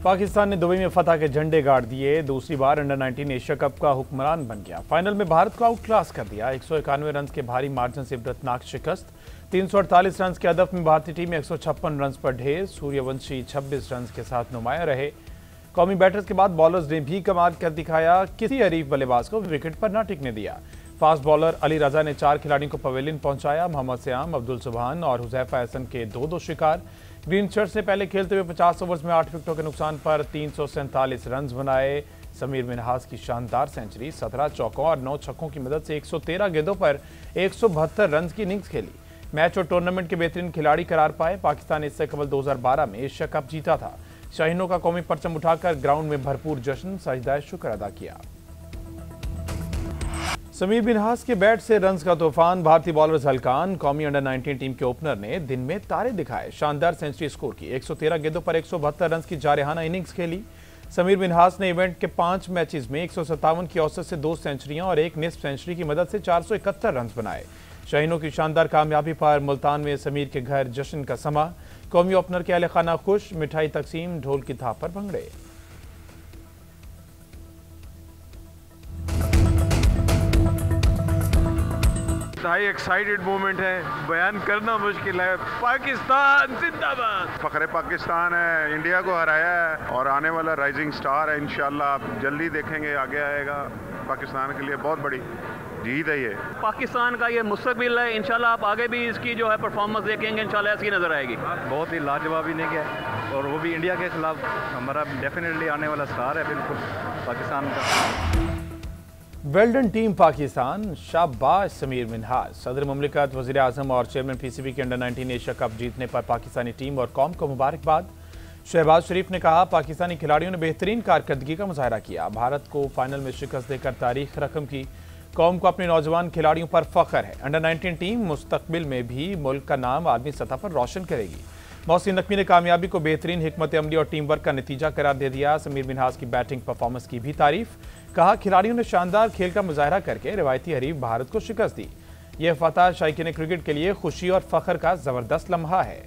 पाकिस्तान ने दुबई में फतह के झंडे गाड़ दिए। दूसरी बार अंडर 19 एशिया कप का हुक्मरान बन गया। फाइनल में भारत को आउट क्लास कर दिया। 191 रन के भारी मार्जिन से इबरतनाक शिकस्त। 348 रन के हदफ में भारतीय टीम 156 रन पर ढेर। सूर्यवंशी 26 रन के साथ नुमाया रहे। कौमी बैटर्स के बाद बॉलर्स ने भी कमाल कर दिखाया। किसी हरीफ बल्लेबाज को विकेट पर न टिकने दिया। फास्ट बॉलर अली रजा ने 4 खिलाड़ियों को पवेलियन पहुंचाया। मोहम्मद सयाम, अब्दुल सुबहान और हुजैफा हसन के 2-2 शिकार। ग्रीन शर्ट्स ने पहले खेलते हुए 50 ओवर्स में 8 विकेटों के नुकसान पर 347 रन बनाए। समीर मिन्हास की शानदार सेंचुरी, 17 चौकों और 9 छक्कों की मदद से 113 गेंदों पर 172 रन की इनिंग्स खेली। मैच और टूर्नामेंट के बेहतरीन खिलाड़ी करार पाए। पाकिस्तान ने इससे कबल 2012 में एशिया कप जीता था। शाहीनों का कौमी परचम उठाकर ग्राउंड में भरपूर जश्न, सजदाए शुक्र अदा किया। समीर मिन्हास के बैट से रन्स का तूफान। भारतीय बॉलर्स हलकान। कौमी अंडर 19 टीम के ओपनर ने दिन में तारे दिखाए। शानदार सेंचुरी स्कोर की। 113 गेंदों पर 172 रन की जारहाना इनिंग्स खेली। समीर मिन्हास ने इवेंट के 5 मैचेस में 157 की औसत से 2 सेंचुरियां और 1 निस्फ सेंचुरी की मदद से 471 रन बनाए। शाहीनों की शानदार कामयाबी पर मुल्तान में समीर के घर जश्न का समा। कौमी ओपनर के अहले खाना खुश, मिठाई तकसीम, ढोल की थाप पर भंगड़े। हाई एक्साइटेड मोमेंट है, बयान करना मुश्किल है। पाकिस्तान जिंदाबाद। फखरे पाकिस्तान है, इंडिया को हराया है और आने वाला राइजिंग स्टार है। इंशाल्लाह आप जल्दी देखेंगे, आगे आएगा। पाकिस्तान के लिए बहुत बड़ी जीत है ये। पाकिस्तान का ये मुस्तकबिल है। इंशाल्लाह आप आगे भी इसकी जो है परफॉर्मेंस देखेंगे, इंशाल्लाह ऐसी नजर आएगी। बहुत ही लाजवाब इनिंग है और वो भी इंडिया के खिलाफ। हमारा डेफिनेटली आने वाला स्टार है बिल्कुल पाकिस्तान का। वेल्डन टीम पाकिस्तान, शाबाश समीर मिन्हास। सदर मुमलिकत, वज़ीर आज़म और चेयरमैन पीसीबी के अंडर 19 एशिया कप जीतने पर पाकिस्तानी टीम और कौम को मुबारकबाद। शहबाज शरीफ ने कहा, पाकिस्तानी खिलाड़ियों ने बेहतरीन कारकर्दगी का मुजाहरा किया। भारत को फाइनल में शिकस्त देकर तारीख रकम की। कौम को अपने नौजवान खिलाड़ियों पर फख्र है। अंडर 19 टीम मुस्तकबिल में भी मुल्क का नाम आलमी सतह पर रोशन करेगी। मोहसिन नकवी ने कामयाबी को बेहतरीन हिकमत अमली और टीम वर्क का नतीजा करार दे दिया। समीर मिन्हास की बैटिंग परफॉर्मेंस की भी तारीफ। कहा, खिलाड़ियों ने शानदार खेल का मुजाहरा करके रिवायती हरीफ भारत को शिकस्त दी। यह फतह शायकीन क्रिकेट के लिए खुशी और फख्र का जबरदस्त लम्हा है।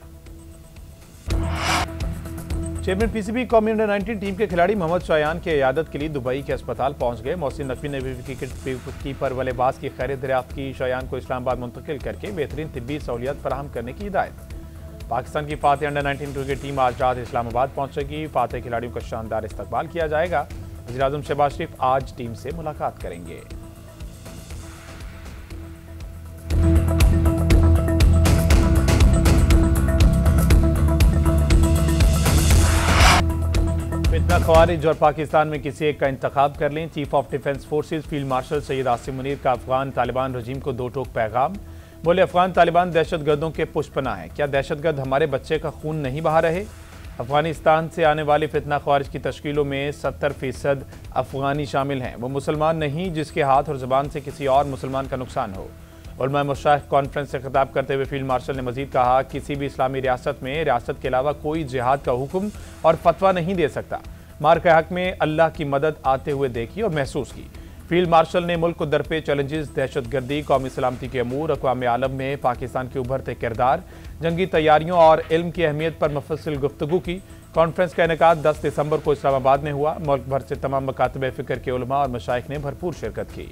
चेयरमैन पीसीबी कौमी अंडर 19 टीम के खिलाड़ी मोहम्मद शायान की इयादत के लिए दुबई के अस्पताल पहुंच गए। मोहसिन नकवी ने भी विकेट कीपर बल्लेबाज की खैर दरियाफ्त की। शायान को इस्लामाबाद मुंतकिल करके बेहतरीन तिब्बी सहूलियत फराहम करने की हिदायत। पाकिस्तान की फातह अंडर 19 क्रिकेट टीम आज रात इस्लामाबाद पहुंचेगी। फातह खिलाड़ियों का शानदार इस्तकबाल किया जाएगा। वज़ीर आज़म शहबाज शरीफ आज टीम से मुलाकात करेंगे। फितना ख़वारिज और पाकिस्तान में किसी एक का इंतखाब कर लें। Chief of defence forces field marshal Syed Asim Munir का अफगान तालिबान रजीम को 2 टोक पैगाम। बोले, अफगान तालिबान दहशतगर्दों के पुष्पना है। क्या दहशतगर्द हमारे बच्चे का खून नहीं बहा रहे? अफगानिस्तान से आने वाली फितना ख्वारिज की तश्कीलों में 70% अफगानी शामिल हैं। वो मुसलमान नहीं जिसके हाथ और ज़बान से किसी और मुसलमान का नुकसान हो। उलमा मशाइख कॉन्फ्रेंस से खिताब करते हुए फील्ड मार्शल ने मजीद कहा, किसी भी इस्लामी रियासत में रियासत के अलावा कोई जिहाद का हुक्म और फतवा नहीं दे सकता। मार के हक में अल्लाह की मदद आते हुए देखी और महसूस की। फील्ड मार्शल ने मुल्क को दरपेश चैलेंजेस, दहशतगर्दी, कौमी सलामती के अमूर, अक़वाम आलम में पाकिस्तान के उभरते किरदार, जंगी तैयारियों और इल्म की अहमियत पर मुफस्सिल गुफ्तगू की। कॉन्फ्रेंस का इनेकाद 10 दिसंबर को इस्लामाबाद में हुआ। मुल्क भर से तमाम मकातब फ़िक्र के उलमा और मशाइख ने भरपूर शिरकत की।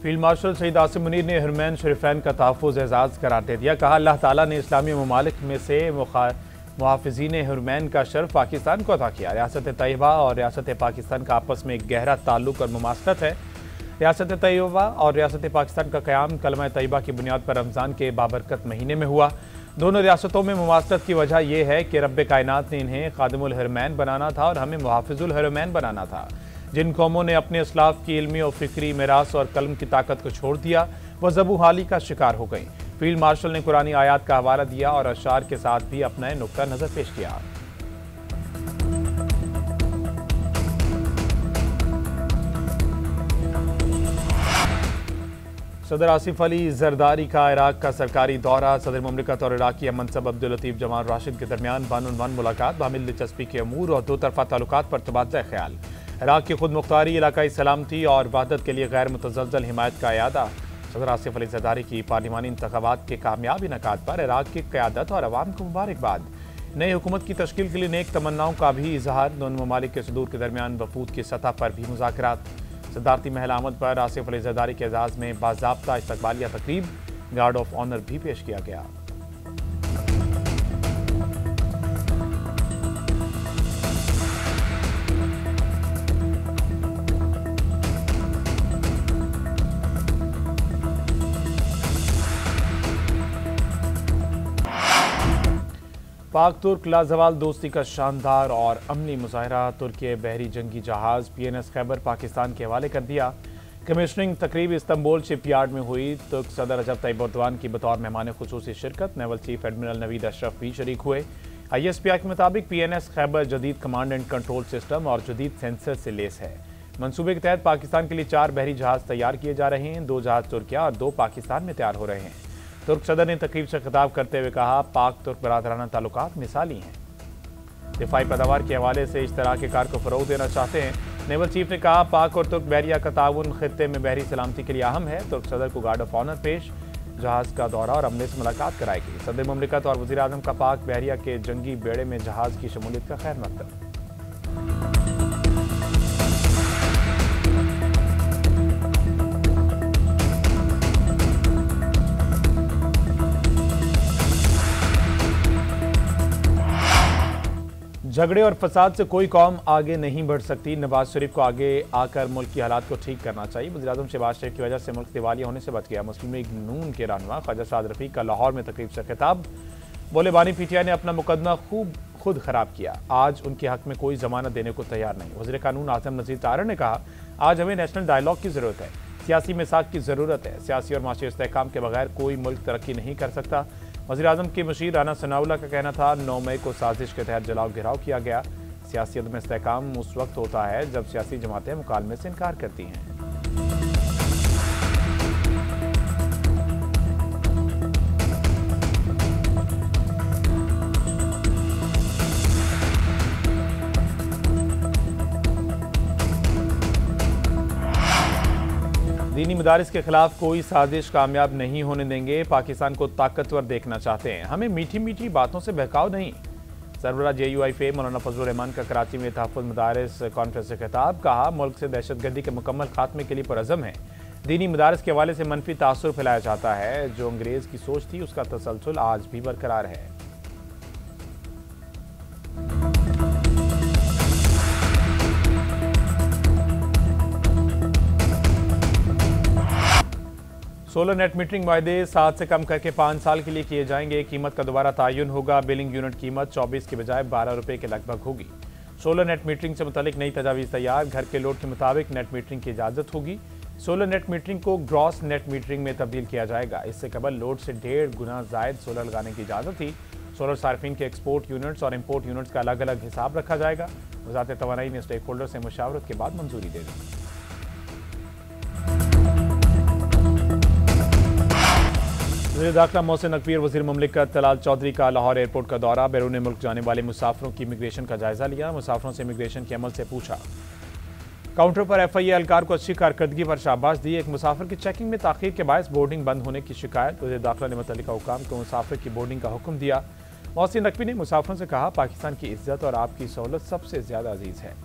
फील्ड मार्शल सईद आसिम मुनीर ने हरमैन शरीफैन का तहफ़्फ़ुज़ एजाज़ करार दे दिया। कहा, अल्लाह ताला ने इस्लामी ममालिक में से मुहाफ़िज़ीन हरमैन का शर्फ पाकिस्तान को अता किया। रियासत तैयबा और रियासत पाकिस्तान का आपस में एक गहरा ताल्लुक़ और मुमासलत है। रियासत तैयबा और रियासत पाकिस्तान का क़याम कलमा तैयबा की बुनियाद पर रमज़ान के बाबरकत महीने में हुआ। दोनों रियासतों में मुमासलत की वजह यह है कि रब्बे कायनात ने इन्हें खादिमुल हरमैन बनाना था और हमें मुहाफ़िज़ुल हरमैन बनाना था। जिन कौमों ने अपने इस्लाफ की इल्मी और फ़िक्री मिरास और कलम की ताकत को छोड़ दिया, वह ज़बू हाली का शिकार हो गई। फील्ड मार्शल ने कुरानी आयात का हवाला दिया और अशार के साथ भी अपना नुक्ता नज़र पेश किया। सदर आसिफ अली जरदारी का इराक का सरकारी दौरा। सदर मुमलिकत और इराकी मनसब अब्दुल लतीफ़ जमाल राशिद के दरमियान 1-on-1 मुलाकात। बामिल दिलचस्पी के अमूर और 2 तरफ़ा ताल्लुकात पर तबादला ख्याल। इराक की खुद मुख्तारी, इलाकाई सलामती और वहदत के लिए गैर मुतज़लज़ल हिमायत का इयादा। सदर आसिफ अली ज़रदारी की पार्लिमानी इंतखाबात के कामयाब इनेकाद पर इराक की क़यादत और अवाम को मुबारकबाद। नई हुकूमत की तश्कील के लिए नेक तमन्नाओं का भी इजहार। दोनों ममालिक के सदूर के दरमियान वफूद की सतह पर भी मुज़ाकरात। सदारती महल आमद पर आसिफ अली ज़रदारी के एजाज़ में बाज़ाब्ता इस्तकबालिया तकरीब, गार्ड ऑफ ऑनर भी पेश किया गया। पाक तुर्क लाजवाल दोस्ती का शानदार और अमनी मुजाहरा। तुर्की बहरी जंगी जहाज PNS खैबर पाकिस्तान के हवाले कर दिया। कमिश्निंग तकरीब इस्तांबुल शिपयार्ड में हुई। तुर्क सदर रजब तैयब एर्दोगान की बतौर मेहमान खुसूसी शिरकत। Naval chief admiral Naveed Ashraf भी शरीक हुए। ISPI के मुताबिक PNS खैबर जदीद कमांड एंड कंट्रोल सिस्टम और जदीद सेंसर से लेस है। मनसूबे के तहत पाकिस्तान के लिए 4 बहरी जहाज तैयार किए जा रहे हैं। 2 जहाज तुर्किया और 2 पाकिस्तान में तैयार हो रहे हैं। तुर्क सदर ने तकरीब से खिताब करते हुए कहा, पाक तुर्क बरादराना ताल्लुकात मिसाली हैं। दिफाई पैदावार के हवाले से इश्तराकी कार को फरोग देना चाहते हैं। नेवल चीफ ने कहा, पाक और तुर्क बहरिया का ताउन खित्ते में बहरी सलामती के लिए अहम है। तुर्क सदर को गार्ड ऑफ ऑनर पेश, जहाज का दौरा और अमले से मुलाकात कराएगी। सदर मुमलिकत और वज़ीर आज़म का पाक बहरिया के जंगी बेड़े में जहाज की शमूलियत का खैर मकदम। झगड़े और फसाद से कोई कौम आगे नहीं बढ़ सकती। नवाज शरीफ को आगे आकर मुल्क की हालात को ठीक करना चाहिए। वज़ीर-ए-आज़म शहबाज शरीफ की वजह से मुल्क दिवालिया होने से बच गया। मुस्लिम लीग नून के रहनुमा ख्वाजा साद रफ़ीक का लाहौर में तकरीब से खिताब। बोले, बानी PTI ने अपना मुकदमा खुद खराब किया। आज उनके हक में कोई जमानत देने को तैयार नहीं। वज़ीर कानून आज़म नज़ीर तारड़ ने कहा, आज हमें नेशनल डायलॉग की ज़रूरत है, सियासी मिसाक की ज़रूरत है। सियासी और माशी इस्तेहकाम के बगैर कोई मुल्क तरक्की नहीं कर सकता। वज़ीर आज़म के मशीर राना सनाउल्लाह का कहना था, 9 मई को साजिश के तहत जलाओ घिराव किया गया। सियासियत में इस्तेहकाम उस वक्त होता है जब सियासी जमातें मुकालमे से इनकार करती हैं। दीनी मदारिस के खिलाफ कोई साजिश कामयाब नहीं होने देंगे। पाकिस्तान को ताकतवर देखना चाहते हैं, हमें मीठी मीठी बातों से बहकाव नहीं। सरबराह JUIFA मौलाना फजलुर रहमान का कराची में तहफ़्फ़ुज़ मदारिस कॉन्फ्रेंस से खिताब। कहा, मुल्क से दहशतगर्दी के मुकम्मल खात्मे के लिए पुरअज़म है। दीनी मदारिस के हवाले से मनफी तासुर फैलाया जाता है। जो अंग्रेज़ की सोच थी उसका तसलसल आज भी बरकरार है। सोलर नेट मीटरिंग वायदे 7 से कम करके 5 साल के लिए किए जाएंगे। कीमत का दोबारा तयन होगा। बिलिंग यूनिट कीमत 24 के बजाय 12 रुपये के लगभग होगी। सोलर नेट मीटरिंग से मुतालिक नई तजावीज़ तैयार। घर के लोड के मुताबिक नेट मीटरिंग की इजाज़त होगी। सोलर नेट मीटरिंग को ग्रॉस नेट मीटरिंग में तब्दील किया जाएगा। इससे कबल लोड से 1.5 गुना ज़ायद सोलर लगाने की इजाज़त थी। सोलर सार्फिन के एक्सपोर्ट यूनिट्स और इम्पोर्ट यूनिट्स का अलग अलग हिसाब रखा जाएगा। वज़ारत तवानाई ने स्टेक होल्डर से मुशावरत के बाद मंजूरी दे दी। वज़ीर दाखिला मोहसिन नकवी और वज़ीर मुमलिकत तलाल चौधरी का लाहौर एयरपोर्ट का दौरा। बैरून मुल्क जाने वाले मुसाफिरों की इमिग्रेशन का जायजा लिया। मुसाफिरों से इमिग्रेशन के अमल से पूछा। काउंटर पर FIA एहलकार को अच्छी कारकर्दगी पर शाबाश दी। एक मुसाफिर की चेकिंग में ताख़ीर के बायस बोर्डिंग बंद होने की शिकायत। वज़ीर दाखिला ने मुतल्लिका हुकाम को मुसाफिर की बोर्डिंग का हुक्म दिया। मोहसिन नकवी ने मुसाफिरों से कहा, पाकिस्तान की इज्जत और आपकी सहूलत सबसे ज़्यादा अजीज़ है।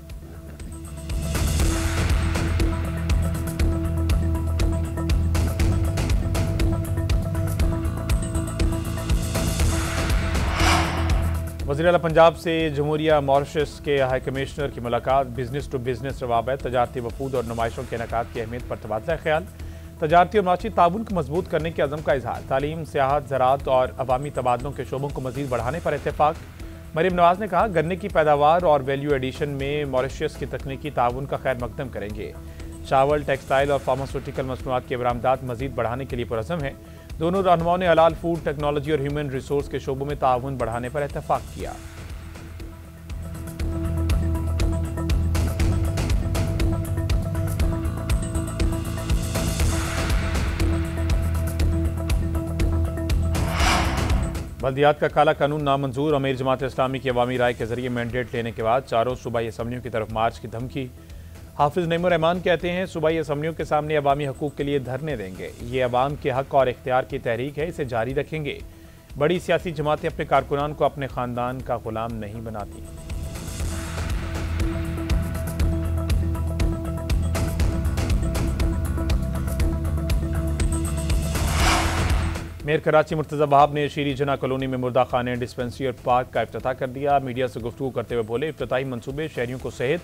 वज़ीर आला पंजाब से जमहूरिया मॉरिशस के हाई कमिश्नर की मुलाकात। बिजनेस टू बिजनेस रवाबत, तजारती वफूद और नुमाइशों के इनेकाद की अहमियत पर तबादला ख्याल। तजारती और माशी ताउन को मजबूत करने के अज़म का इजहार। तालीम, सियाहत, ज़राअत और अवामी तबादलों के शोबों को मज़ीद बढ़ाने पर इत्तेफाक। मरीम नवाज ने कहा, गन्ने की पैदावार और वैल्यू एडिशन में मॉरिशस की तकनीकी ताउन का खैर मकदम करेंगे। चावल, टेक्सटाइल और फार्मास्यूटिकल मसनूआत के बरामदात मज़ीद बढ़ाने के लिए पुरअज़म है। दोनों रहनुमाओं ने हलाल फूड, टेक्नोलॉजी और ह्यूमन रिसोर्स के शोबों में ताउन बढ़ाने पर इत्तेफाक किया। बल्दियात का काला कानून नामंजूर। अमीर जमात इस्लामी की अवामी राय के जरिए मैंडेट लेने के बाद चारों सूबाई असम्बलियों की तरफ मार्च की धमकी। हाफिज नईमुर रहमान कहते हैं सूबाई असम्बलियों के सामने अवामी हकूक़ के लिए धरने देंगे। ये अवाम के हक और इख्तियार की तहरीक है, इसे जारी रखेंगे। बड़ी सियासी जमातें अपने कारकुनान को अपने खानदान का गुलाम नहीं बनाती। मेयर कराची मुर्तज़ा वहाब ने शीरी जना कॉलोनी में मुर्दा खाने, डिस्पेंसरी और पार्क का इफ्तिताह कर दिया। मीडिया से गुफ्तगू करते हुए बोले, इफ्तिताही मंसूबे शहरियों को सेहत,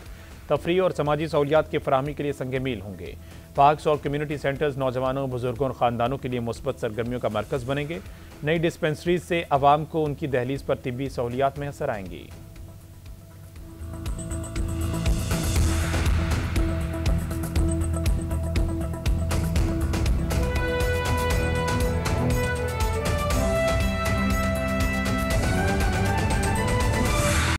तफरीह और समाजी सहूलियात की फराहमी के लिए संग मील होंगे। पार्क्स और कम्यूनिटी सेंटर्स नौजवानों, बुजुर्गों और ख़ानदानों के लिए मुस्बत सरगर्मियों का मरकज़ बनेंगे। नई डिस्पेंसरीज से आवाम को उनकी दहलीज पर तिब्बी सहूलियात में असर आएंगी।